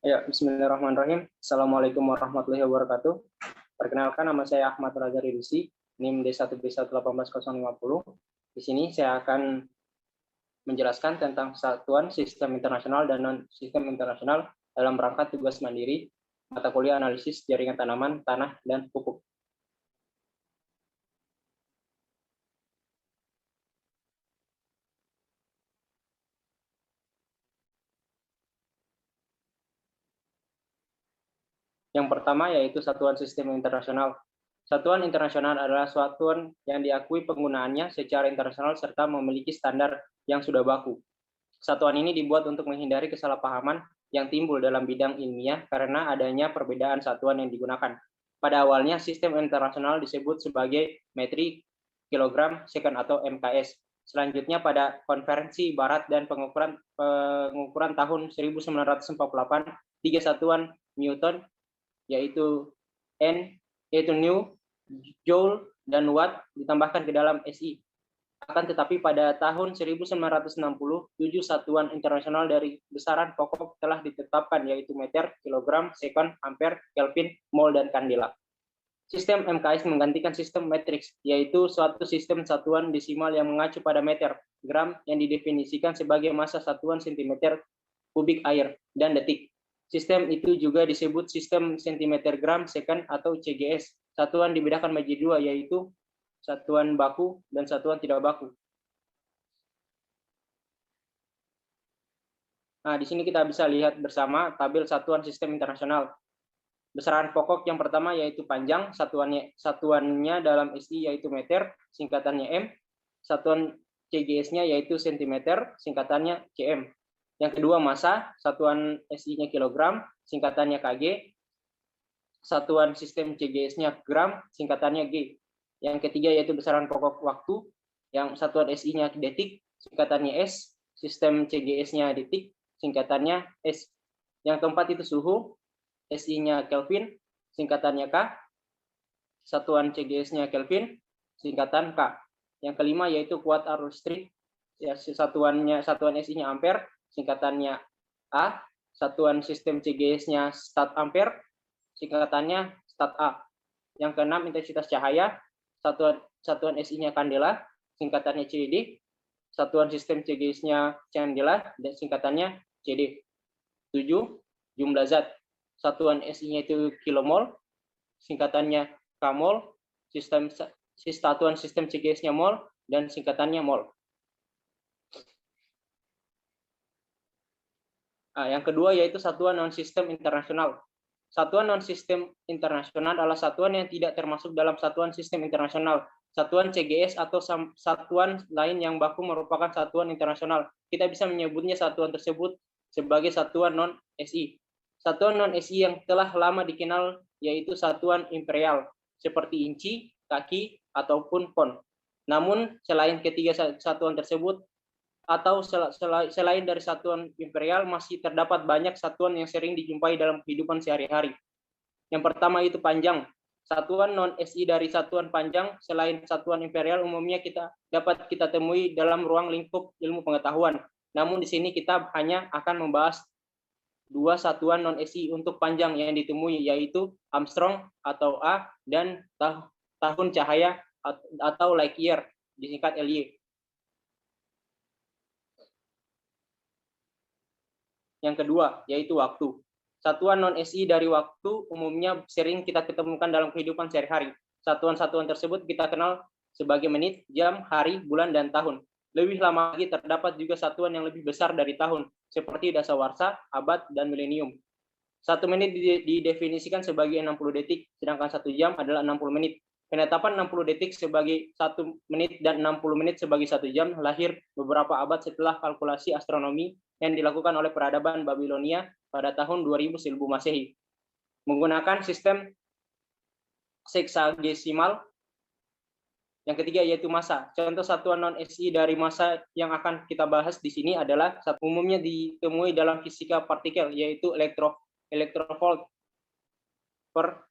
Ya, bismillahirrahmanirrahim. Assalamualaikum warahmatullahi wabarakatuh. Perkenalkan, nama saya Ahmad Raza Ridusi, NIM D1B1181050. Di sini saya akan menjelaskan tentang satuan sistem internasional dan non-sistem internasional dalam rangka tugas mandiri mata kuliah analisis jaringan tanaman, tanah, dan pupuk. Yang pertama yaitu satuan sistem internasional. Satuan internasional adalah satuan yang diakui penggunaannya secara internasional serta memiliki standar yang sudah baku. Satuan ini dibuat untuk menghindari kesalahpahaman yang timbul dalam bidang ilmiah karena adanya perbedaan satuan yang digunakan. Pada awalnya, sistem internasional disebut sebagai metri kilogram second atau MKS. Selanjutnya pada konferensi barat dan pengukuran tahun 1948, tiga satuan Newton yaitu New, Joule, dan Watt ditambahkan ke dalam SI. Akan tetapi pada tahun 1960, 7 satuan internasional dari besaran pokok telah ditetapkan, yaitu meter, kilogram, sekon, ampere, kelvin, mol, dan kandela. Sistem MKS menggantikan sistem matriks, yaitu suatu sistem satuan desimal yang mengacu pada meter, gram yang didefinisikan sebagai massa satuan sentimeter kubik air, dan detik. Sistem itu juga disebut sistem sentimeter gram second atau CGS. Satuan dibedakan menjadi dua, yaitu satuan baku dan satuan tidak baku. Nah, di sini kita bisa lihat bersama tabel satuan sistem internasional. Besaran pokok yang pertama yaitu panjang, satuannya dalam SI yaitu meter, singkatannya M. Satuan CGS-nya yaitu sentimeter, singkatannya cm. Yang kedua massa, satuan SI-nya kilogram, singkatannya kg. Satuan sistem CGS-nya gram, singkatannya G. Yang ketiga yaitu besaran pokok waktu, yang satuan SI-nya detik, singkatannya S. Sistem CGS-nya detik, singkatannya S. Yang keempat itu suhu, SI-nya Kelvin, singkatannya K. Satuan CGS-nya Kelvin, singkatan K. Yang kelima yaitu kuat arus listrik, ya, satuan SI-nya ampere, singkatannya A. Satuan sistem CGS-nya stat ampere, singkatannya stat A. Yang keenam intensitas cahaya, satuan SI-nya kandela, singkatannya CID. Satuan sistem CGS-nya candela dan singkatannya CD. 7. Jumlah zat, satuan SI-nya itu kilomol, singkatannya kmol. Satuan sistem CGS-nya mol dan singkatannya mol. Nah, yang kedua yaitu satuan non-sistem internasional. Satuan non-sistem internasional adalah satuan yang tidak termasuk dalam satuan sistem internasional. Satuan CGS atau satuan lain yang baku merupakan satuan internasional. Kita bisa menyebutnya satuan tersebut sebagai satuan non-SI. Satuan non-SI yang telah lama dikenal yaitu satuan imperial, seperti inci, kaki, ataupun pon. Namun, selain ketiga satuan tersebut, atau selain dari satuan imperial, masih terdapat banyak satuan yang sering dijumpai dalam kehidupan sehari-hari. Yang pertama itu panjang. Satuan non-SI dari satuan panjang selain satuan imperial umumnya dapat kita temui dalam ruang lingkup ilmu pengetahuan. Namun di sini kita hanya akan membahas dua satuan non-SI untuk panjang yang ditemui, yaitu Armstrong atau A dan tahun cahaya atau light year, disingkat LY. Yang kedua, yaitu waktu. Satuan non-SI dari waktu umumnya sering kita ketemukan dalam kehidupan sehari-hari. Satuan-satuan tersebut kita kenal sebagai menit, jam, hari, bulan, dan tahun. Lebih lama lagi terdapat juga satuan yang lebih besar dari tahun, seperti dasawarsa, abad, dan milenium. 1 menit didefinisikan sebagai 60 detik, sedangkan 1 jam adalah 60 menit. Penetapan 60 detik sebagai 1 menit dan 60 menit sebagai 1 jam lahir beberapa abad setelah kalkulasi astronomi yang dilakukan oleh peradaban Babilonia pada tahun 2000 sebelum Masehi. Menggunakan sistem seksagesimal. Yang ketiga yaitu massa. Contoh satuan non-SI dari massa yang akan kita bahas di sini adalah umumnya ditemui dalam fisika partikel, yaitu elektrovolt per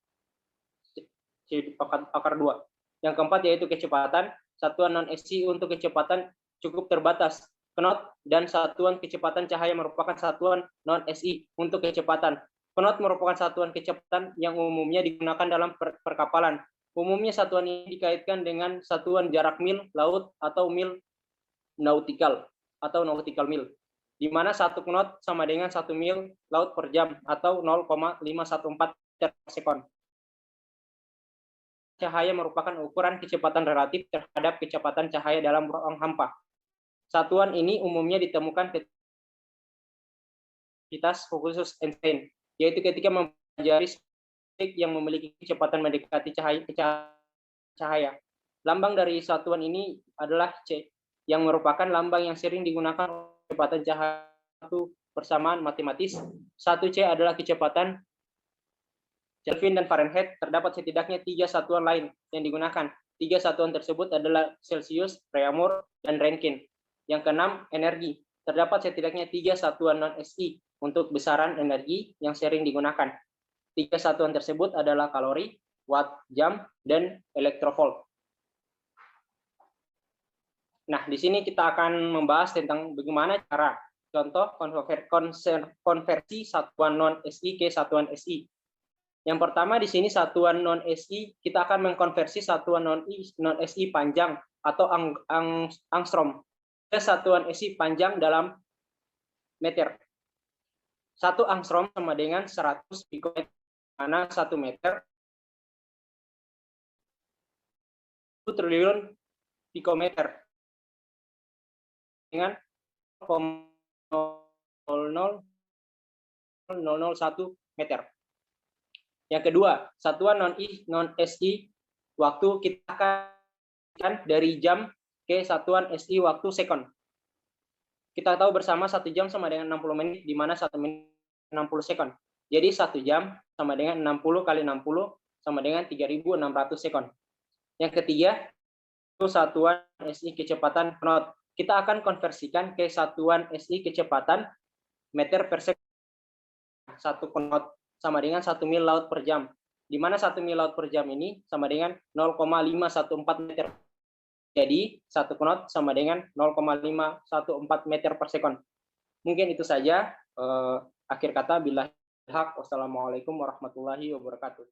akar 2. Yang keempat yaitu kecepatan. Satuan non-SI untuk kecepatan cukup terbatas, knot, dan satuan kecepatan cahaya merupakan satuan non-SI untuk kecepatan. Knot merupakan satuan kecepatan yang umumnya digunakan dalam perkapalan. Umumnya satuan ini dikaitkan dengan satuan jarak mil laut atau mil nautikal atau nautical mil, di mana 1 knot sama dengan 1 mil laut per jam atau 0,514 meter per sekon. Cahaya merupakan ukuran kecepatan relatif terhadap kecepatan cahaya dalam ruang hampa. Satuan ini umumnya ditemukan ketika khusus Einstein, yaitu ketika mempelajari yang memiliki kecepatan mendekati cahaya. Lambang dari satuan ini adalah C, yang merupakan lambang yang sering digunakan kecepatan cahaya. Satu persamaan matematis, 1C adalah kecepatan Kelvin dan Fahrenheit. Terdapat setidaknya 3 satuan lain yang digunakan. 3 satuan tersebut adalah Celsius, Reaumur, dan Rankine. Yang keenam, energi. Terdapat setidaknya 3 satuan non-SI untuk besaran energi yang sering digunakan. 3 satuan tersebut adalah kalori, watt, jam, dan elektrovolt. Nah, di sini kita akan membahas tentang bagaimana cara contoh konversi satuan non-SI ke satuan SI. Yang pertama di sini satuan non-SI, kita akan mengkonversi satuan non-SI panjang atau angstrom ke satuan SI panjang dalam meter. 1 angstrom sama dengan 100 pikometer, mana 1 meter 1 triliun pikometer dengan 0,00001 meter. Yang kedua, satuan non-SI waktu kita akan dari jam ke satuan SI waktu sekon. Kita tahu bersama 1 jam sama dengan 60 menit, di mana 1 menit 60 sekon. Jadi 1 jam sama dengan 60 kali 60 sama dengan 3.600 sekon. Yang ketiga, itu satuan SI kecepatan knot. Kita akan konversikan ke satuan SI kecepatan meter per sekon. 1 knot sama dengan 1 mil laut per jam, di mana 1 mil laut per jam ini sama dengan 0,514 meter. Jadi 1 knot sama dengan 0,514 meter per sekon. Mungkin itu saja. Akhir kata, billahi haq. Wassalamualaikum warahmatullahi wabarakatuh.